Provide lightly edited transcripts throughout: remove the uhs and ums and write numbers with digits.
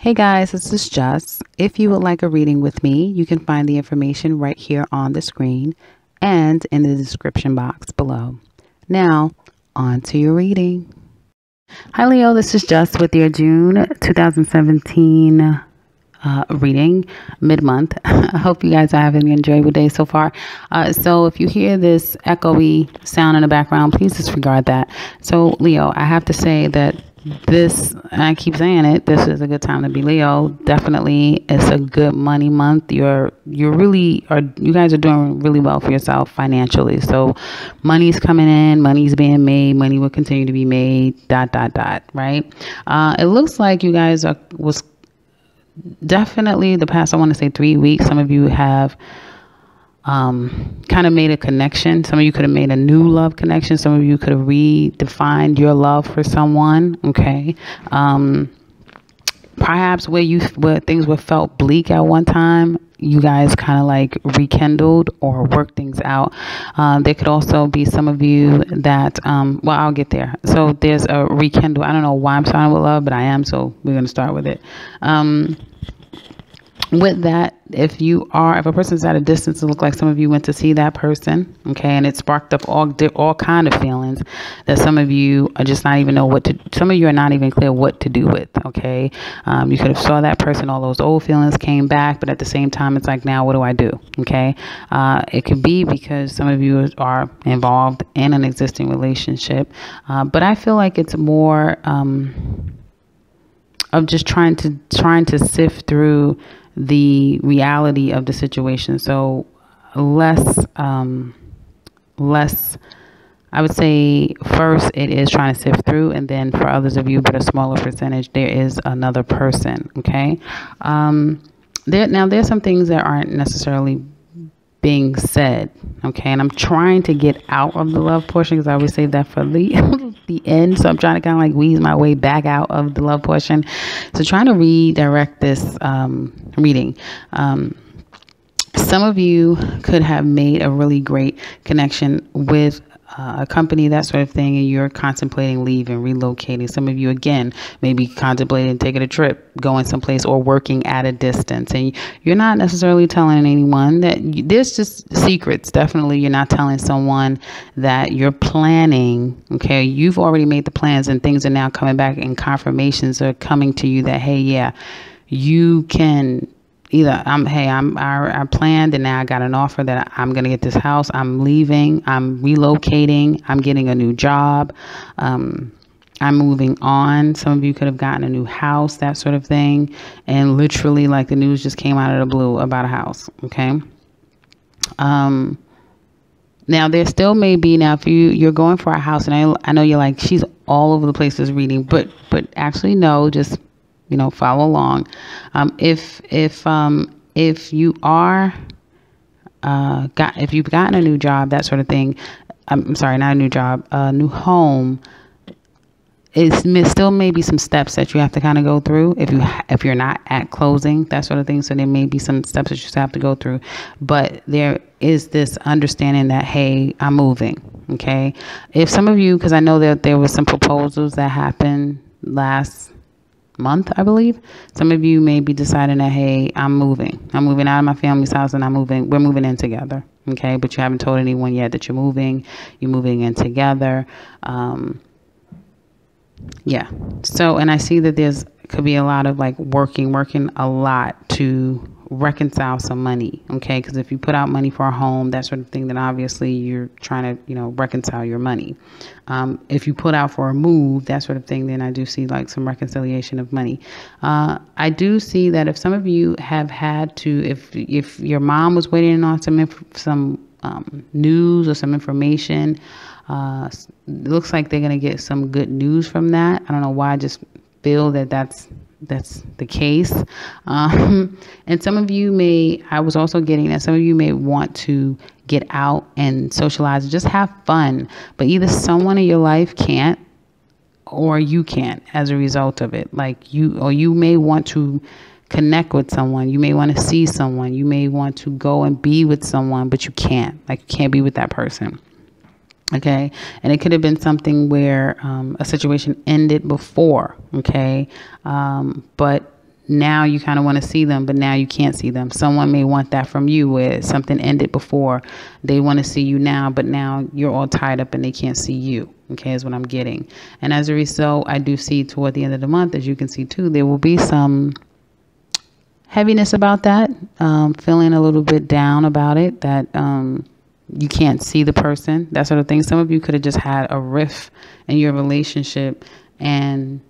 Hey guys, this is Jess. If you would like a reading with me, you can find the information right here on the screen and in the description box below. Now, on to your reading. Hi Leo, this is Jess with your June 2017 reading mid-month. I hope you guys are having an enjoyable day so far. So if you hear this echoey sound in the background, please disregard that. So Leo, I have to say that I keep saying it, this is a good time to be Leo. Definitely it's a good money month. You guys are doing really well for yourself financially. So money's coming in, money's being made, money will continue to be made, ... right? It looks like you guys was definitely the past, I want to say 3 weeks. Some of you have kind of made a connection. Some of you could have made a new love connection. Some of you could have redefined your love for someone. Okay. Perhaps where things were felt bleak at one time, you guys kind of like rekindled or worked things out. There could also be some of you that, well, I'll get there. So there's a rekindle. I don't know why I'm starting with love, but I am. So we're going to start with it. With that, if a person's at a distance, it looks like some of you went to see that person, okay, and it sparked up all kind of feelings that some of you are just not even some of you are not even clear what to do with, okay. You could have saw that person, all those old feelings came back, but at the same time, it's like, now what do I do, okay. It could be because some of you are involved in an existing relationship, but I feel like it's more of just trying to sift through the reality of the situation. So less, I would say first it is trying to sift through, and then for others of you, but a smaller percentage, there is another person. Okay. There's some things that aren't necessarily being said. Okay. And I'm trying to get out of the love portion because I always say that for the end. So I'm trying to kind of like wease my way back out of the love portion. So trying to redirect this reading. Some of you could have made a really great connection with a company, that sort of thing, and you're contemplating leaving, relocating. Some of you, again, maybe contemplating taking a trip, going someplace, or working at a distance. And you're not necessarily telling anyone that there's just secrets. Definitely, you're not telling someone that you're planning. Okay, you've already made the plans, and things are now coming back, and confirmations are coming to you that, hey, yeah, you can. Either I planned and now I got an offer that I'm going to get this house. I'm leaving. I'm relocating. I'm getting a new job. I'm moving on. Some of you could have gotten a new house, that sort of thing. And literally like the news just came out of the blue about a house. Okay. Now there still may be, now if you're going for a house, and I know you're like, she's all over the place this reading, but actually no, just follow along. If you are, if you've gotten a new job, that sort of thing, I'm sorry, not a new job, a new home, still may be some steps that you have to kind of go through if you're not at closing, that sort of thing. So there may be some steps that you still have to go through, but there is this understanding that, hey, I'm moving. Okay. If some of you, because I know that there was some proposals that happened last month, I believe. Some of you may be deciding that, hey, I'm moving out of my family's house and we're moving in together. Okay. But you haven't told anyone yet that you're moving in together. Yeah. So, and I see that could be a lot of like working a lot to reconcile some money. Okay. Because if you put out money for a home, that sort of thing, then obviously you're trying to, reconcile your money. If you put out for a move, that sort of thing, then I do see like some reconciliation of money. I do see that if some of you have had to, if your mom was waiting on some news or some information, it looks like they're going to get some good news from that. I don't know why. I just feel that that's the case. And some of you I was also getting that some of you may want to get out and socialize, just have fun, but either someone in your life can't, or you can't as a result of it. Like you may want to connect with someone. You may want to see someone. You may want to go and be with someone, but you can't be with that person. Okay. And it could have been something where a situation ended before. Okay. But now you kind of want to see them, but now you can't see them. Someone may want that from you, where something ended before. They want to see you now, but now you're all tied up and they can't see you. Okay, is what I'm getting. And as a result, I do see toward the end of the month, as you can see too, there will be some heaviness about that, feeling a little bit down about it, that you can't see the person, that sort of thing. Some of you could have just had a rift in your relationship and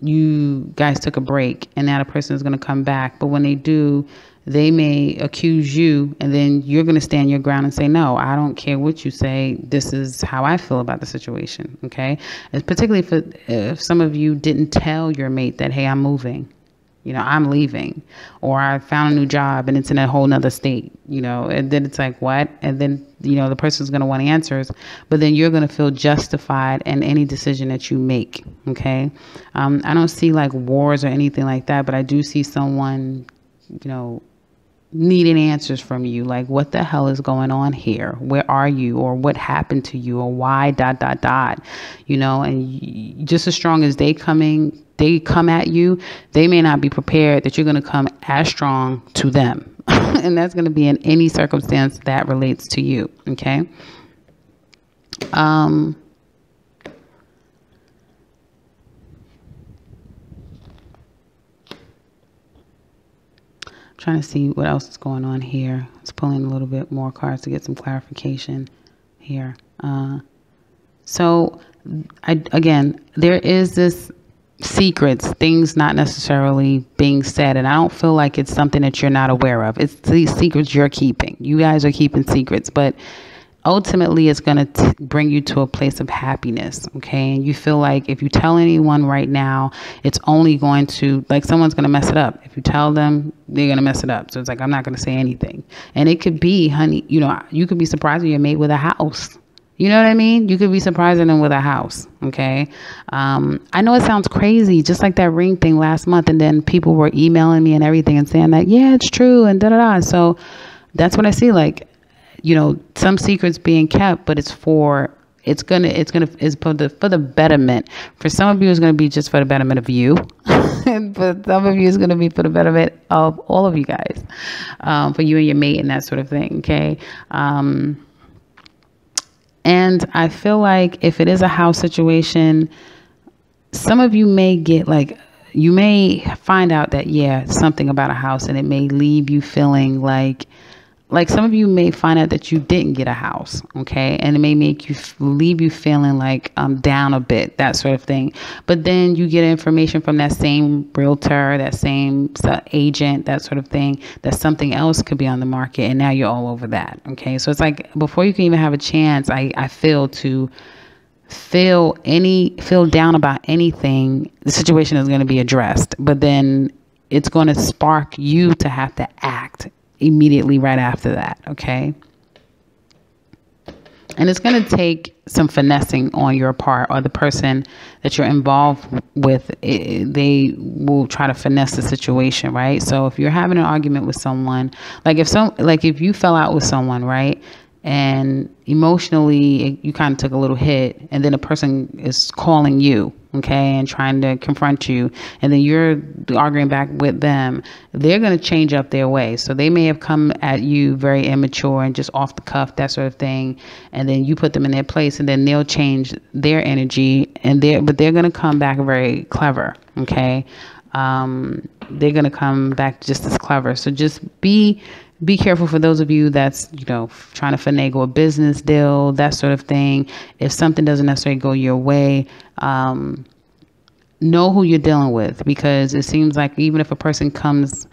you guys took a break, and now the person is going to come back. But when they do, they may accuse you, and then you're going to stand your ground and say, no, I don't care what you say. This is how I feel about the situation. Okay. And particularly if some of you didn't tell your mate that, hey, I'm moving. I'm leaving, or I found a new job and it's in a whole nother state, and then it's like, what? And then, the person's going to want answers, but then you're going to feel justified in any decision that you make. Okay. I don't see like wars or anything like that, but I do see someone, needing answers from you. Like, what the hell is going on here? Where are you? Or what happened to you? Or why ... And just as strong as they come at you, they may not be prepared that you're going to come as strong to them. And that's going to be in any circumstance that relates to you. Okay. Trying to see what else is going on here. I was pulling a little bit more cards to get some clarification here. So again, there is this secrets, things not necessarily being said, and I don't feel like it's something that you're not aware of. It's these secrets you're keeping. You guys are keeping secrets, but ultimately it's going to bring you to a place of happiness. Okay. And you feel like if you tell anyone right now, it's only going to, like, someone's going to mess it up. If you tell them, they're going to mess it up. So it's like, I'm not going to say anything. And it could be, honey, you could be surprising your mate with a house. You know what I mean? You could be surprising them with a house. Okay. I know it sounds crazy, just like that ring thing last month. And then people were emailing me and everything and saying that, yeah, it's true. And So that's what I see. Like, some secrets being kept, but it's for the betterment. For some of you, it's going to be just for the betterment of you. But some of you, is going to be for the betterment of all of you guys, for you and your mate and that sort of thing. Okay. And I feel like if it is a house situation, some of you may get you may find out that, something about a house, and it may leave you feeling like some of you may find out that you didn't get a house. Okay. And it may leave you feeling like down a bit, that sort of thing. But then you get information from that same realtor, that same agent, that sort of thing, that something else could be on the market. And now you're all over that. Okay. So it's like, before you can even have a chance, I feel down about anything, the situation is going to be addressed, but then it's going to spark you to have to act immediately right after that. Okay. And it's going to take some finessing on your part, or the person that you're involved with, they will try to finesse the situation. Right. So if you're having an argument with someone, if you fell out with someone, right, and emotionally you kind of took a little hit, and then a person is calling you, okay, and trying to confront you, and then you're arguing back with them, they're going to change up their way. So they may have come at you very immature and just off the cuff, that sort of thing, and then you put them in their place, and then they'll change their energy, but they're going to come back very clever. Okay. They're going to come back just as clever. So just be careful for those of you that's, trying to finagle a business deal, that sort of thing. If something doesn't necessarily go your way, know who you're dealing with, because it seems like even if a person comes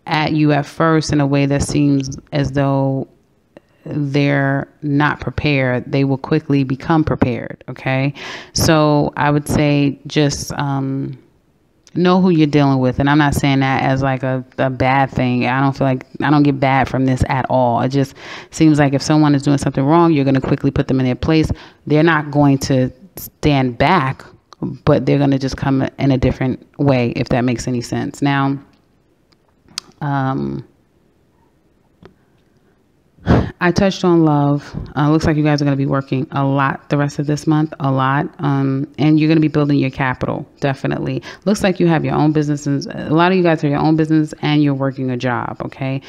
at you at first in a way that seems as though they're not prepared, they will quickly become prepared. Okay. So I would say just, know who you're dealing with. And I'm not saying that as like a bad thing. I don't get bad from this at all. It just seems like if someone is doing something wrong, you're going to quickly put them in their place. They're not going to stand back, but they're going to just come in a different way, if that makes any sense. Now, I touched on love. Looks like you guys are going to be working a lot the rest of this month, a lot. And you're going to be building your capital, definitely. Looks like you have your own businesses. A lot of you guys have your own business and you're working a job, okay?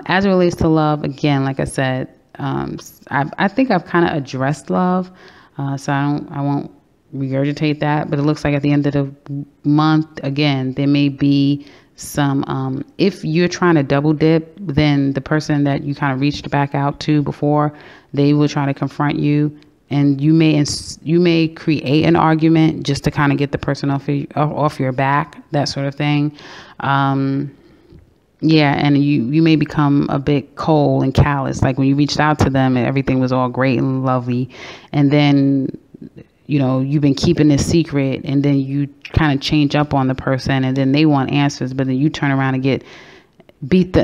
As it relates to love, again, like I said, I think I've kind of addressed love, so I won't regurgitate that. But it looks like at the end of the month, again, there may be some, if you're trying to double dip, then the person that you kind of reached back out to before, they will try to confront you, and you may create an argument just to kind of get the person off your back, that sort of thing. Yeah, and you may become a bit cold and callous. Like when you reached out to them and everything was all great and lovely, and then, you know, you've been keeping this secret, and then you kind of change up on the person, and then they want answers, but then you turn around and get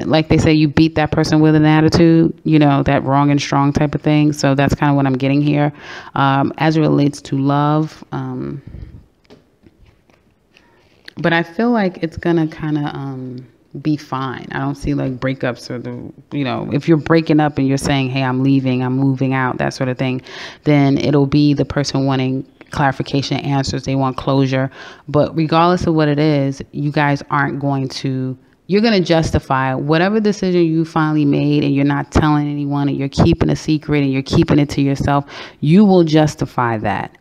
like they say, you beat that person with an attitude, you know, that wrong and strong type of thing. So that's kind of what I'm getting here. As it relates to love, but I feel like it's gonna kind of be fine. I don't see like breakups or if you're breaking up and you're saying, hey, I'm leaving, I'm moving out, that sort of thing, then it'll be the person wanting clarification, answers, they want closure. But regardless of what it is, you guys aren't going to, you're going to justify whatever decision you finally made, and you're not telling anyone, and you're keeping a secret and you're keeping it to yourself. You will justify that.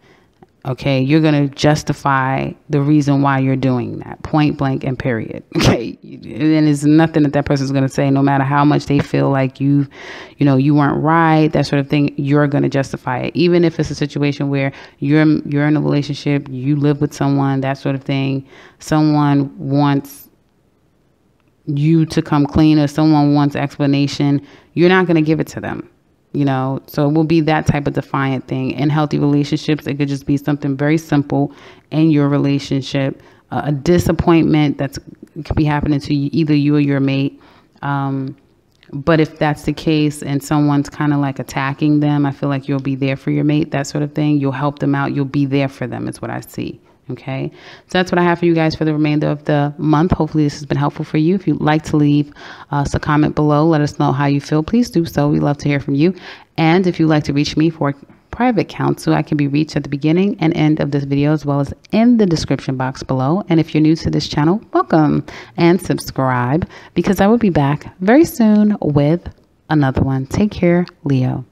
Okay, you're going to justify the reason why you're doing that, point blank and period. Okay, and there's nothing that person's going to say, no matter how much they feel like you weren't right, that sort of thing. You're going to justify it, even if it's a situation where you're in a relationship, you live with someone, that sort of thing. Someone wants you to come clean, or someone wants explanation. You're not going to give it to them. So it will be that type of defiant thing. In healthy relationships, it could just be something very simple in your relationship, a disappointment could be happening to you, either you or your mate. But if that's the case and someone's kind of like attacking them, I feel like you'll be there for your mate, that sort of thing. You'll help them out. You'll be there for them is what I see. Okay, so that's what I have for you guys for the remainder of the month. Hopefully this has been helpful for you. If you'd like to leave us a comment below, let us know how you feel. Please do so. We love to hear from you. And if you'd like to reach me for private counsel, I can be reached at the beginning and end of this video, as well as in the description box below. And if you're new to this channel, welcome and subscribe, because I will be back very soon with another one. Take care, Leo.